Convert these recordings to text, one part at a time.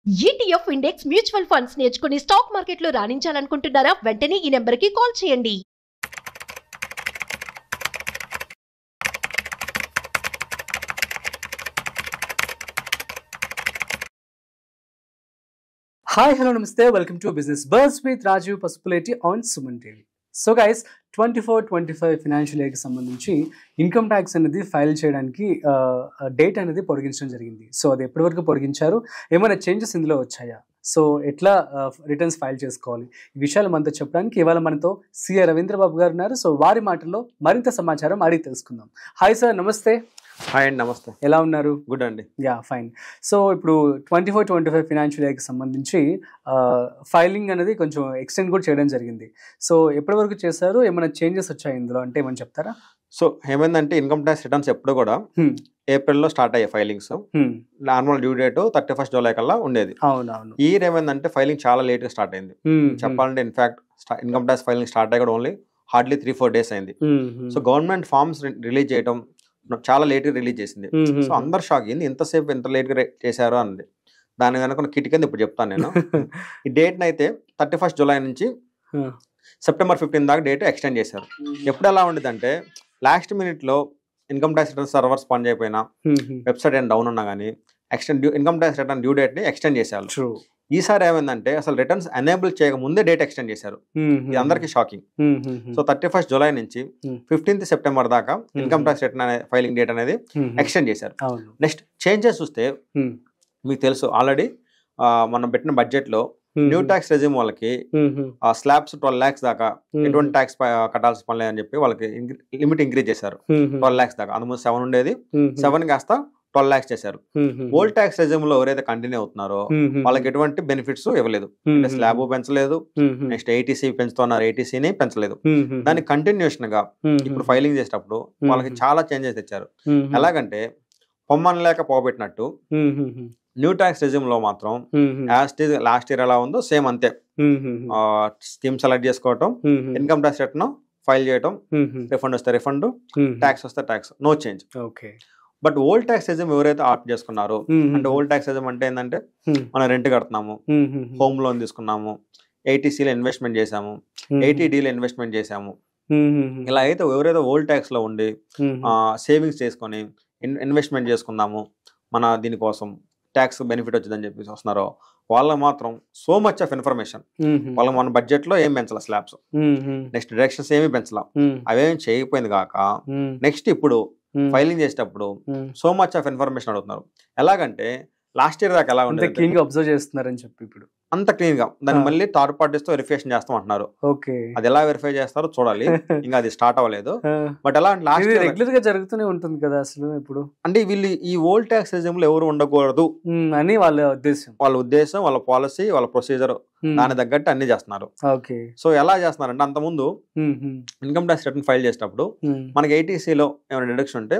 ETF index mutual funds నేర్చుకుని stock మార్కెట్లో రాణించాలనుకుంటున్నారా? వెంటనే ఈ నెంబర్కి కాల్ చేయండి. Hi, hello, namaste. Welcome to Business Buzz with Rajiv Pasupuleti on Suman TV. So guys 24-25 financial ఇయర్కి సంబంధించి ఇన్కమ్ ట్యాక్స్ అనేది ఫైల్ చేయడానికి డేట్ అనేది పొడిగించడం జరిగింది. సో అది ఎప్పటి వరకు పొడిగించారు, ఏమైనా చేంజెస్ ఇందులో వచ్చాయా, సో ఎట్లా రిటర్న్స్ ఫైల్ చేసుకోవాలి, ఈ విషయాలు మనతో చెప్పడానికి ఇవాళ మనతో సిఆర్ రవీంద్రబాబు గారు ఉన్నారు. సో వారి మాటల్లో మరింత సమాచారం అడిగి తెలుసుకుందాం. హాయ్ సార్, నమస్తే. హాయ్ అండి, నమస్తే. ఎలా ఉన్నారు? గుడ్ అండి. Yeah, fine. సో ఇప్పుడు 24-25 ఫినాన్షియల్ ఇయర్కి సంబంధించి ఫైలింగ్ అనేది కొంచెం ఎక్స్టెండ్ కూడా చేయడం జరిగింది. సో ఎప్పటి వరకు చేశారు, ఏమైనా చేంజెస్ వచ్చాయి ఇందులో అంటే ఏమైనా చెప్తారా? సో ఏమైందంటే ఇన్కమ్ ట్యాక్స్ రిటర్న్స్ ఎప్పుడు కూడా ఏప్రిల్లో స్టార్ట్ అయ్యాయి filings. Normal due date 31 July కల్లా ఉండేది. అవునవును. ఈ ఇయర్ ఏమైందంటే ఫైలింగ్ చాలా లేట్ గా స్టార్ట్ అయింది. చెప్పాలంటే in fact income tax filing start అయ్యి కూడా ఓన్లీ హార్డ్లీ 3-4 డేస్ అయింది. సో గవర్నమెంట్ ఫార్మ్స్ రిలీజ్ చేయడం చాలా లేట్ గా రిలీజ్ చేసింది. సో అందరు షాక్ అయింది, ఎంతసేపు ఎంత లేట్ గా చేశారు అన్నది. దాని కనుక కిటికీ ఇప్పుడు చెప్తాను నేను. ఈ డేట్ అయితే 31 జూలై నుంచి సెప్టెంబర్ 15 దాకా డేట్ ఎక్స్టెండ్ చేశారు. ఎప్పుడు ఎలా ఉండేదంటే లాస్ట్ మినిట్ లో ఇన్కమ్ ట్యాక్స్ రిటర్న్ సర్వర్స్ పని చేయకపోయినా, వెబ్సైట్ ఏం డౌన్ ఉన్నా కానీ income tax return due date ని ఎక్స్టెండ్ చేశారు. ఈసారి ఏమైందంటే అసలు రిటర్న్స్ ఎనేబుల్ చేయక ముందే డేట్ ఎక్స్టెండ్ చేశారు. ఇది అందరికి షాకింగ్. సో 31 జూలై నుంచి 15 సెప్టెంబర్ దాకా income tax return filing date అనేది ఎక్స్టెండ్ చేశారు. నెక్స్ట్ చేంజెస్ చూస్తే మీకు తెలుసు ఆల్రెడీ మనం పెట్టిన బడ్జెట్ లో న్యూ ట్యాక్స్ రెజ్యూమ్ వాళ్ళకి స్లాబ్స్ 12 lakhs దాకా ఎటువంటి ట్యాక్స్ కట్టాల్సిన పని లేదని చెప్పి వాళ్ళకి లిమిట్ ఇంక్రీజ్ చేశారు. 12 lakhs దాకా, అందులో 7 ఉండేది, 7 కాస్త 12 lakhs చేశారు. ఓల్డ్ ట్యాక్స్ రెజ్యూమ్ లో ఎవరైతే కంటిన్యూ అవుతున్నారో వాళ్ళకి ఎటువంటి బెనిఫిట్స్ ఇవ్వలేదు. స్లాబ్ పెంచలేదు, నెక్స్ట్ ఏటీసీ పెంచుతున్నారు, ఏటీసీని పెంచలేదు. దాని కంటిన్యూషన్ గా ఇప్పుడు ఫైలింగ్ చేసేటప్పుడు వాళ్ళకి చాలా చేంజెస్ తెచ్చారు. ఎలాగంటే పొమ్మని లేక పోగొట్టినట్టు న్యూ ట్యాక్స్ రెజ్యూమ్ లో మాత్రం లాస్ట్ ఇయర్ ఎలా ఉందో సేమ్ అంతే. స్కీమ్ సెలెక్ట్ చేసుకోవటం, ఇన్కమ్ ట్యాక్స్ రిటర్న్ ఫైల్ చేయటం, రిఫండ్ వస్తే రిఫండ్, ట్యాక్స్ వస్తే tax, no change. But old tax regime ఎవరైతే ఆప్ట్ చేసుకున్నారో, అంటే ఓల్డ్ ట్యాక్స్ రెజ్యూమ్ అంటే ఏంటంటే మనం రెంట్ కడుతున్నాము, హోమ్ లోన్ తీసుకున్నాము, ఏటీసీలో ఇన్వెస్ట్మెంట్ చేసాము, ఏటీడీలో ఇన్వెస్ట్మెంట్ చేసాము, ఇలా అయితే ఎవరైతే ఓల్డ్ ట్యాక్స్ లో ఉండి సేవింగ్స్ చేసుకొని ఇన్వెస్ట్మెంట్ చేసుకున్నాము మన దీనికోసం ట్యాక్స్ బెనిఫిట్ వచ్చిందని చెప్పేసి వస్తున్నారో వాళ్ళకి మాత్రం సో మచ్ ఆఫ్ ఇన్ఫర్మేషన్. వాళ్ళకి మన బడ్జెట్ లో ఏం పెంచాల, స్లాబ్స్ నెక్స్ట్ డైరెక్షన్స్ ఏమి పెంచలా, అవేం చేయకపోయింది కాక నెక్స్ట్ ఇప్పుడు ఫైలింగ్ చేసేటప్పుడు సో మచ్ ఆఫ్ ఇన్ఫర్మేషన్ అడుగుతున్నారు. ఎలాగంటే లాస్ట్ ఇయర్ దాకా ఎలా ఉండేది, క్లీన్ గా అబ్జర్వ్ చేస్తున్నారని చెప్పి ఇప్పుడు అంత క్లీన్ గా దాన్ని మళ్ళీ థర్డ్ పార్టీస్ తో వెరిఫికేషన్ చేస్తాం అంటున్నారు. అది ఎలా వెరిఫై చేస్తారో చూడాలి, ఇంకా అది స్టార్ట్ అవ్వలేదు. బట్ ఎలా లాస్ట్ రెగ్యులర్ గా జరుగుతూనే ఉంటుంది కదా అసలు. ఇప్పుడు అంటే వీళ్ళు ఈ ఓల్డ్ ట్యాక్స్ రెజ్యూమ్ లో ఎవరు ఉండకూడదు అని వాళ్ళ ఉద్దేశం, వాళ్ళ పాలసీ, వాళ్ళ ప్రొసీజర్, దాని తగ్గట్టు అన్ని చేస్తున్నారు. సో ఎలా చేస్తున్నారంటే అంతకుముందు ఇన్కమ్ ట్యాక్స్ రిటర్న్ ఫైల్ చేసినప్పుడు మనకి ఏటీసీలో ఏమైనా డిడక్షన్ ఉంటే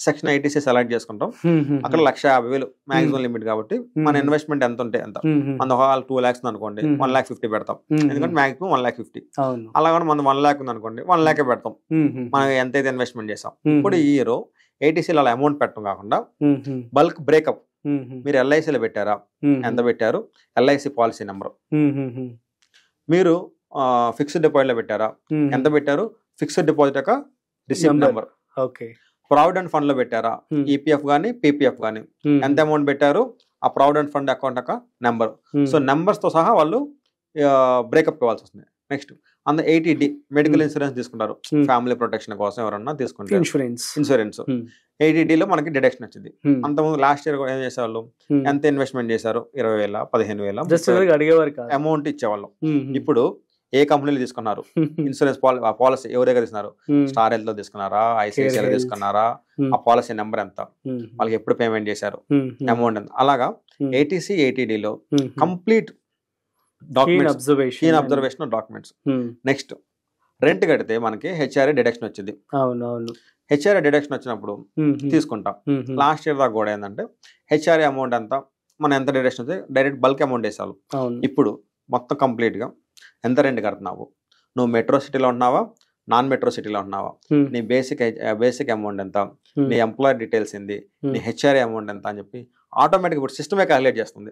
సెక్షన్ 80C సెలెక్ట్ చేసుకుంటాం. అక్కడ 1,50,000 మాక్సిమం లిమిట్ కాబట్టి మన ఇన్వెస్ట్మెంట్ ఎంత ఉంటే ఎంత, మన 2 lakhs అనుకోండి 1,50,000 పెడతాం, ఎందుకంటే మాక్సిమం 1,50,000. అలాగే మన 1 lakh ఉంది అనుకోండి 1 lakh పెడతాం మనం ఎంతైతే ఇన్వెస్ట్మెంట్ చేసాం. ఇప్పుడు ఈ ఇయర్ ఏటీసీలో అలా అమౌంట్ పెట్టడం కాకుండా బల్క్ బ్రేకప్, మీరు ఎల్ఐసీలో పెట్టారా, ఎంత పెట్టారు, ఎల్ఐసి పాలసీ నెంబర్, మీరు ఫిక్స్డ్ డిపాజిట్ లో పెట్టారా, ఎంత పెట్టారు, ఫిక్స్డ్ డిపాజిట్ యొక్క రిసిప్ట్ నెంబర్, ప్రావిడెంట్ ఫండ్ లో పెట్టారా, ఈపీఎఫ్ గానీ పీపీఎఫ్ గానీ ఎంత అమౌంట్ పెట్టారు, ఆ ప్రావిడెంట్ ఫండ్ అకౌంట్ యొక్క నెంబర్. సో నెంబర్స్ తో సహా వాళ్ళు బ్రేకప్ ఇవ్వాల్సి వస్తుంది. నెక్స్ట్ అంత 80D మెడికల్ ఇన్సూరెన్స్ తీసుకుంటారు, ఫ్యామిలీ ప్రొటెక్షన్ కోసం ఎవరన్నా తీసుకుంటారు ఇన్సూరెన్స్. 80D లో మనకి డిడక్షన్ వచ్చింది. అంతకుముందు లాస్ట్ ఇయర్ ఏం చేసేవాళ్ళు, ఎంత ఇన్వెస్ట్మెంట్ చేశారు, 20,000 15,000 అమౌంట్ ఇచ్చేవాళ్ళం. ఇప్పుడు ఏ కంపెనీలు తీసుకున్నారు ఇన్సూరెన్స్ పాలసీ, ఎవరి దగ్గర తీసుకున్నారు, స్టార్ హెల్త్ లో తీసుకున్నారా, ఐసిఐసిఐ తీసుకున్నారా, ఆ పాలసీ నెంబర్ ఎంత, వాళ్ళకి ఎప్పుడు పేమెంట్ చేశారు, అమౌంట్ ఎంత, అలాగా ఏటీసీ ఏటీడీలో complete observation documents. Next rent కడితే మనకి హెచ్ఆర్ఏ డిడక్షన్ వచ్చింది. హెచ్ఆర్ఏ డిడక్షన్ వచ్చినప్పుడు తీసుకుంటాం. లాస్ట్ ఇయర్ దాకా కూడా ఏంటంటే హెచ్ఆర్ఏ అమౌంట్ ఎంత, మనం ఎంత డిడక్షన్ వస్తే డైరెక్ట్ బల్క్ అమౌంట్ వేసాము. ఇప్పుడు మొత్తం కంప్లీట్ గా ఎంత రెంట్ కడుతున్నావు, నువ్వు మెట్రో సిటీలో ఉంటున్నావా, నాన్ మెట్రో సిటీలో ఉంటున్నావా, నీ బేసిక్ అమౌంట్ ఎంత, నీ ఎంప్లాయీ డీటెయిల్స్ ఏంది, నీ హెచ్ఆర్ఏ అమౌంట్ ఎంత అని చెప్పి ఆటోమేటిక్ ఇప్పుడు సిస్టమే క్యాలిక్యులేట్ చేస్తుంది.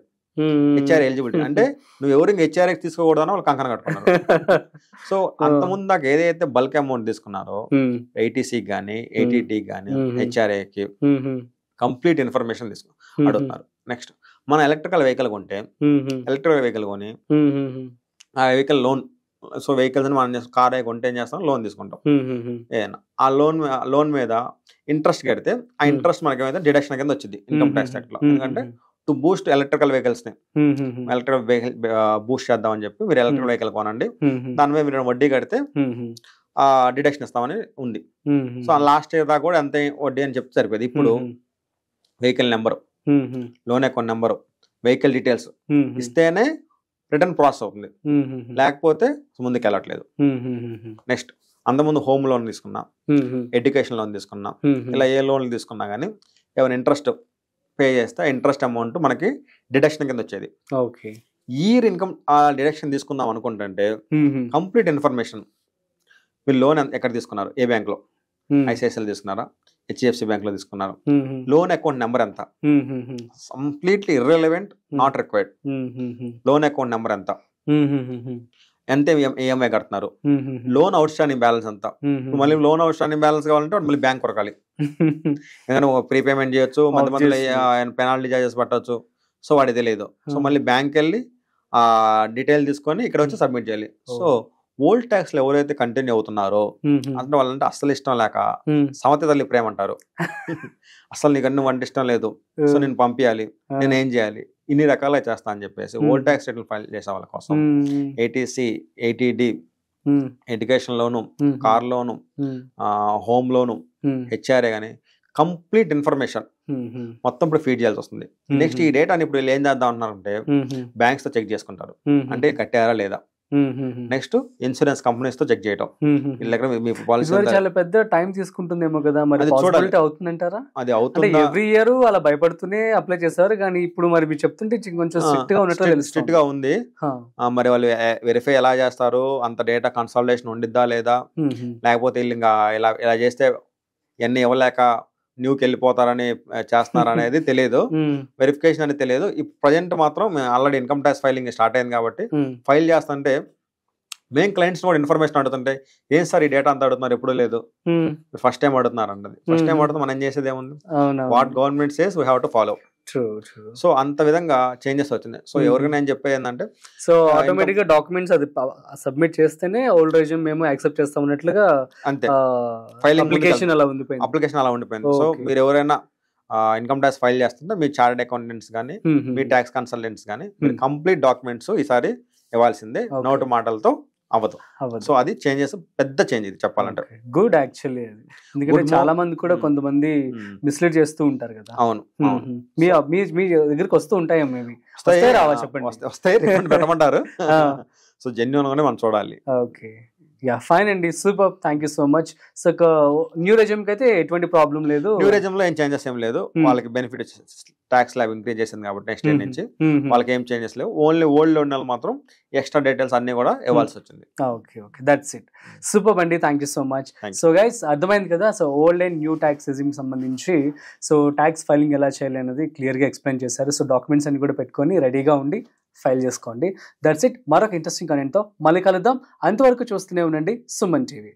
హెచ్ఆర్ ఎలిజిబిలిటీ అంటే నువ్వు ఎవరు హెచ్ఆర్ఎక్స్ తీసుకోకూడదని వాళ్ళు కంకణ కట్టుకున్నారు. సో అంతకుముందు నాకు ఏదైతే బల్క్ అమౌంట్ తీసుకున్నారో ఐటీసీ కానీ ఏటీటీ కానీ హెచ్ఆర్ఏకి కంప్లీట్ ఇన్ఫర్మేషన్ అడుగుతున్నారు. నెక్స్ట్ మన ఎలక్ట్రికల్ వెహికల్ కొంటే ఎలక్ట్రికల్ వెహికల్ కొని ఆ వెహికల్ లోన్, సో వెహికల్స్ మనం కార్ కొంటే ఏం చేస్తాం, లోన్ తీసుకుంటాం. ఏదైనా ఆ లోన్ మీద ఇంట్రెస్ట్ కడితే ఆ ఇంట్రెస్ట్ మనకి ఏమైతే డిడక్షన్ కింద వచ్చింది ఇన్కమ్ ట్యాక్స్ యాక్ట్ లో. ఎందుకంటే టు బూస్ట్ ఎలక్ట్రికల్ వెహికల్స్ ని, ఎలక్ట్రికల్ వెహికల్ బూస్ట్ చేద్దామని చెప్పి మీరు ఎలక్ట్రికల్ వెహికల్ కొనండి, దాని మీద మీరు వడ్డీ కడితే ఆ డిడక్షన్ ఇస్తామని ఉంది. సో లాస్ట్ ఇయర్ దాకా కూడా ఎంత వడ్డీ అని చెప్తే సరిపోయింది. ఇప్పుడు vehicle number, loan account number, vehicle details ఇస్తేనే రిటర్న్ ప్రాసెస్ అవుతుంది, లేకపోతే ముందుకు వెళ్ళట్లేదు. నెక్స్ట్ అంతకుముందు హోమ్ లోన్ తీసుకున్నా, ఎడ్యుకేషన్ లోన్ తీసుకున్నా, ఇలా ఏ లోన్లు తీసుకున్నా కానీ ఏమైనా ఇంట్రెస్ట్ పే చేస్తే ఇంట్రెస్ట్ అమౌంట్ మనకి డిడక్షన్ కింద వచ్చేది. ఇయర్ ఇన్కమ్ ఆ డిడక్షన్ తీసుకుందాం అనుకుంటుంటే కంప్లీట్ ఇన్ఫర్మేషన్, మీరు లోన్ ఎక్కడ తీసుకున్నారు, ఏ బ్యాంక్ లో, ఐసిఐసిఐ తీసుకున్నారా, హెచ్డిఎఫ్సి బ్యాంక్ లో తీసుకున్నారు, లోన్ అకౌంట్ నెంబర్ ఎంత, completely irrelevant, not required. Loan account number ఎంత, ఎంత ఈఎంఐ కడుతున్నారు, లోన్ అవుట్ స్టాండింగ్ బ్యాలెన్స్ ఎంత. మళ్ళీ లోన్ అవుట్ స్టాండింగ్ బ్యాలెన్స్ కావాలంటే మళ్ళీ బ్యాంక్ కొరకాలి, ఎందుకంటే ప్రీపేమెంట్ చేయొచ్చు, మధ్య మధ్యలో పెనాల్టీ చార్జెస్ పట్టవచ్చు. సో వాడికి తెలియదు. సో మళ్ళీ బ్యాంక్ వెళ్ళి ఆ డీటెయిల్ తీసుకొని ఇక్కడ వచ్చి సబ్మిట్ చేయాలి. సో ఓల్డ్ ట్యాక్స్ లో ఎవరైతే కంటిన్యూ అవుతున్నారో అంటే వాళ్ళంటే అస్సలు ఇష్టం లేక సమతి తల్లి ప్రేమ అంటారు. అసలు నీకు అన్ని వంట ఇష్టం లేదు, సో నేను పంపించాలి, నేను ఏం చేయాలి, ఇన్ని రకాలుగా చేస్తా అని చెప్పేసి ఓల్డ్ ట్యాక్స్ రిటర్న్ ఫైల్ చేసే వాళ్ళ కోసం eighty C, eighty D, education loan, car loan, home loan, HRA గానీ కంప్లీట్ ఇన్ఫర్మేషన్ మొత్తం ఇప్పుడు ఫీడ్ చేయాల్సి వస్తుంది. నెక్స్ట్ ఈ డేటాని ఇప్పుడు వీళ్ళు ఏం చేద్దాం అంటున్నారంటే బ్యాంక్స్ తో చెక్ చేసుకుంటారు అంటే కట్టారా లేదా. నెక్స్ట్ ఇన్సూరెన్స్ కంపెనీస్ తో చెక్ చేయడం, వీళ్ళ దగ్గర మీ పాలసీ చాలా పెద్ద టైం తీసుకుంటుందేమో కదా, మరి పాసిబిలిటీ అవుతుందంటారా? అది అవుతుంది. ఎవ్రీ ఇయర్ అలా భయపడుతూనే అప్లై చేస్తారు, కానీ ఇప్పుడు మరి మీరు చెప్తుంటే కొంచెం స్ట్రిక్ట్ గా ఉన్నట్టు స్ట్రిక్ట్ గా ఉంది. మరి వాళ్ళు వెరిఫై ఎలా చేస్తారు, అంత డేటా కన్సల్టేషన్ ఉండిద్దా లేదా, లేకపోతే వీళ్ళు ఇంకా ఇలా చేస్తే ఇవన్నీ ఇవ్వలేక న్యూకి వెళ్ళిపోతారని చేస్తున్నారు అనేది తెలియదు, వెరిఫికేషన్ అనేది తెలియదు. ఇప్పుడు ప్రజెంట్ మాత్రం already income tax filing start అయింది కాబట్టి ఫైల్ చేస్తుంటే మేము క్లయింట్స్ కూడా ఇన్ఫర్మేషన్ అడుగుతుంటే ఏం సార్ ఈ డేటా అంతా అడుగుతున్నారు, ఎప్పుడు లేదు, ఫస్ట్ టైం అడుగుతున్నారు అన్నది. ఫస్ట్ టైం అడుగుతుంది, మనం చేసేది ఏముంది, what government says we have to follow. So అంత విధంగా చేంజెస్ వచ్చింది. సో ఎవరికైనా నేను చెప్పేది ఏంటంటే, సో ఆటోమేటిక్ గా డాక్యుమెంట్స్ అది సబ్మిట్ చేస్తేనే ఓల్డ్ రెజ్యూమ్ మేము యాక్సెప్ట్ చేస్తాం అన్నట్లుగా అంతే ఫైలింగ్ అప్లికేషన్ అలా ఉండిపోయింది. సో మీరు ఎవరైనా ఇన్కమ్ ట్యాక్స్ ఫైల్ చేస్తుంటే మీ చార్టెడ్ అకౌంటెంట్స్ కానీ మీ ట్యాక్స్ కన్సల్టెంట్స్ కానీ మీరు కంప్లీట్ డాక్యుమెంట్స్ ఈసారి ఇవ్వాల్సిందే, నోటు మాటలతో అవ్వదు. సో అది చేంజెస్, పెద్ద చేంజ్ ఇది చెప్పాలంటే. గుడ్ యాక్చువల్లీ, ఎందుకంటే చాలా మంది కూడా కొంతమంది మిస్లీడ్ చేస్తూ ఉంటారు కదా. అవును, మీ దగ్గరికి వస్తూ ఉంటాయి, మేబీ రావా చెప్పండి. వస్తాయి, పెట్టమంటారు. సో జెన్యూన్ గానే మనం చూడాలి. ఓకే, యా ఫైన్ అండి, super, thank you so much. So new resume కి అయితే ఎటువంటి ప్రాబ్లం లేదు, న్యూ రెజ్యూమ్ లో ఏం చేంజెస్ ఏం లేదు. వాళ్ళకి బెనిఫిట్ ట్యాక్స్ ల్యాబ్ ఇంక్రీజ్ చేసింది కాబట్టి నెక్స్ట్ ఇయర్ నుంచి వాళ్ళకి ఏం చేంజెస్ లేవు. ఓన్లీ ఓల్డ్ ఉన్న మాత్రం ఎక్స్ట్రా డీటెయిల్స్ అన్ని కూడా ఇవ్వాల్సి వచ్చింది. Okay okay, that's it, super అండి, thank you so much. So guys అర్థమైంది కదా, so old and new tax regime సంబంధించి సో ట్యాక్స్ ఫైలింగ్ ఎలా చేయాలి అనేది క్లియర్ గా ఎక్స్ప్లెయిన్ చేశారు. సో డాక్యుమెంట్స్ అన్ని కూడా పెట్టుకొని రెడీగా ఉండి ఫైల్ చేసుకోండి. దట్స్ ఇట్, మరొక ఇంట్రెస్టింగ్ కంటెంట్తో మళ్ళీ కలుద్దాం. అంతవరకు చూస్తూనే ఉండండి సుమన్ టీవీ.